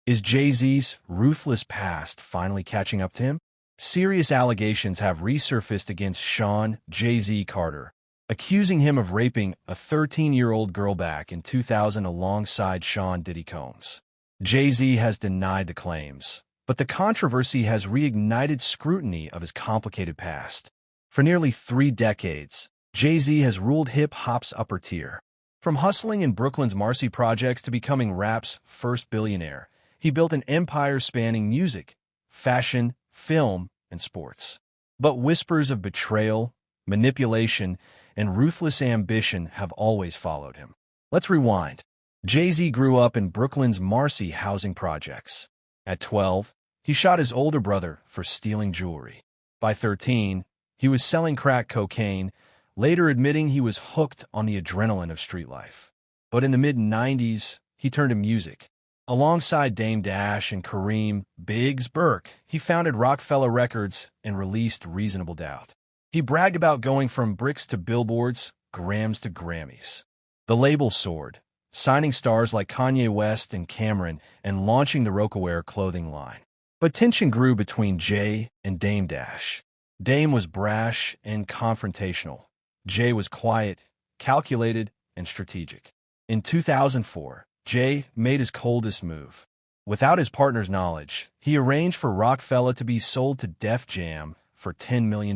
Is Jay-Z's ruthless past finally catching up to him? Serious allegations have resurfaced against Sean Jay-Z Carter, accusing him of raping a 13-year-old girl back in 2000 alongside Sean Diddy Combs. Jay-Z has denied the claims, but the controversy has reignited scrutiny of his complicated past. For nearly 3 decades, Jay-Z has ruled hip-hop's upper tier. From hustling in Brooklyn's Marcy projects to becoming rap's first billionaire, he built an empire spanning music, fashion, film, and sports. But whispers of betrayal, manipulation, and ruthless ambition have always followed him. Let's rewind. Jay-Z grew up in Brooklyn's Marcy housing projects. At 12, he shot his older brother for stealing jewelry. By 13, he was selling crack cocaine, later admitting he was hooked on the adrenaline of street life. But in the mid-90s, he turned to music. Alongside Dame Dash and Kareem "Biggs" Burke, he founded Roc-A-Fella Records and released Reasonable Doubt. He bragged about going from bricks to billboards, grams to Grammys. The label soared, signing stars like Kanye West and Cameron and launching the Roc-A-Wear clothing line. But tension grew between Jay and Dame Dash. Dame was brash and confrontational. Jay was quiet, calculated, and strategic. In 2004, Jay made his coldest move. Without his partner's knowledge, he arranged for Roc-A-Fella to be sold to Def Jam for $10 million,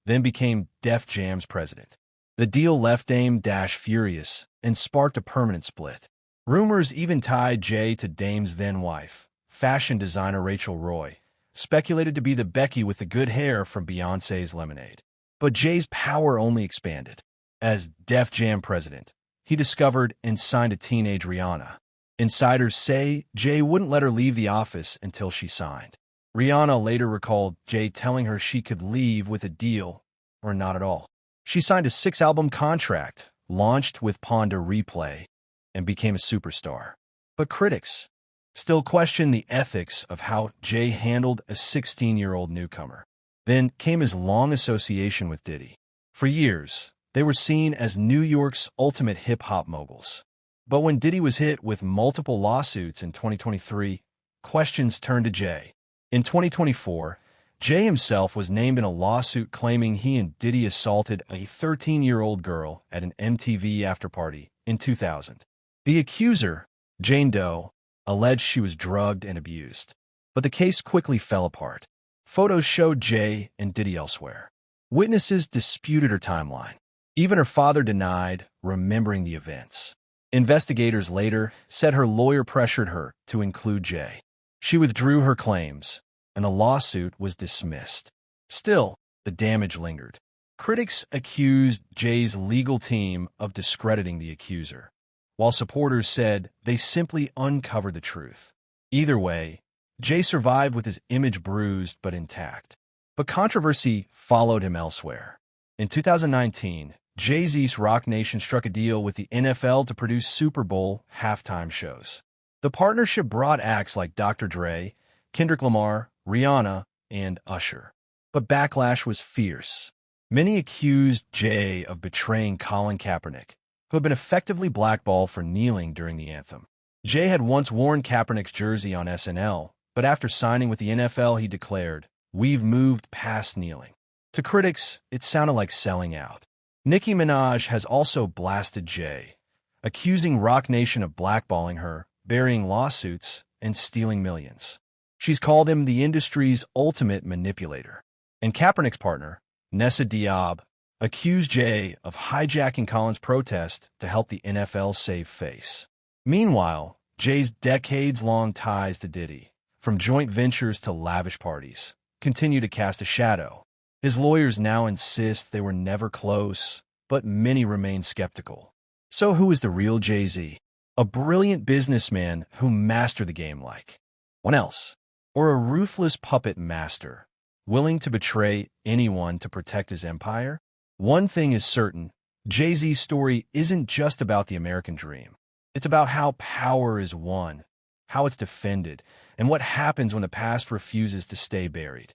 then became Def Jam's president. The deal left Dame Dash furious and sparked a permanent split. Rumors even tied Jay to Dame's then-wife, fashion designer Rachel Roy, speculated to be the Becky with the good hair from Beyoncé's Lemonade. But Jay's power only expanded. As Def Jam president, he discovered and signed a teenage Rihanna. Insiders say Jay wouldn't let her leave the office until she signed. Rihanna later recalled Jay telling her she could leave with a deal or not at all. She signed a 6-album contract, launched with Pon de Replay, and became a superstar. But critics still question the ethics of how Jay handled a 16-year-old newcomer. Then came his long association with Diddy. For years, they were seen as New York's ultimate hip-hop moguls. But when Diddy was hit with multiple lawsuits in 2023, questions turned to Jay. In 2024, Jay himself was named in a lawsuit claiming he and Diddy assaulted a 13-year-old girl at an MTV afterparty in 2000. The accuser, Jane Doe, alleged she was drugged and abused. But the case quickly fell apart. Photos showed Jay and Diddy elsewhere. Witnesses disputed her timeline. Even her father denied remembering the events. Investigators later said her lawyer pressured her to include Jay. She withdrew her claims, and the lawsuit was dismissed. Still, the damage lingered. Critics accused Jay's legal team of discrediting the accuser, while supporters said they simply uncovered the truth. Either way, Jay survived with his image bruised but intact. But controversy followed him elsewhere. In 2019, Jay-Z's Roc Nation struck a deal with the NFL to produce Super Bowl halftime shows. The partnership brought acts like Dr. Dre, Kendrick Lamar, Rihanna, and Usher. But backlash was fierce. Many accused Jay of betraying Colin Kaepernick, who had been effectively blackballed for kneeling during the anthem. Jay had once worn Kaepernick's jersey on SNL, but after signing with the NFL, he declared, "We've moved past kneeling." To critics, it sounded like selling out. Nicki Minaj has also blasted Jay, accusing Roc Nation of blackballing her, burying lawsuits, and stealing millions. She's called him the industry's ultimate manipulator. And Kaepernick's partner, Nessa Diab, accused Jay of hijacking Colin's protest to help the NFL save face. Meanwhile, Jay's decades-long ties to Diddy, from joint ventures to lavish parties, continue to cast a shadow. His lawyers now insist they were never close, but many remain skeptical. So who is the real Jay-Z? A brilliant businessman who mastered the game like one else? Or a ruthless puppet master, willing to betray anyone to protect his empire? One thing is certain, Jay-Z's story isn't just about the American dream. It's about how power is won, how it's defended, and what happens when the past refuses to stay buried.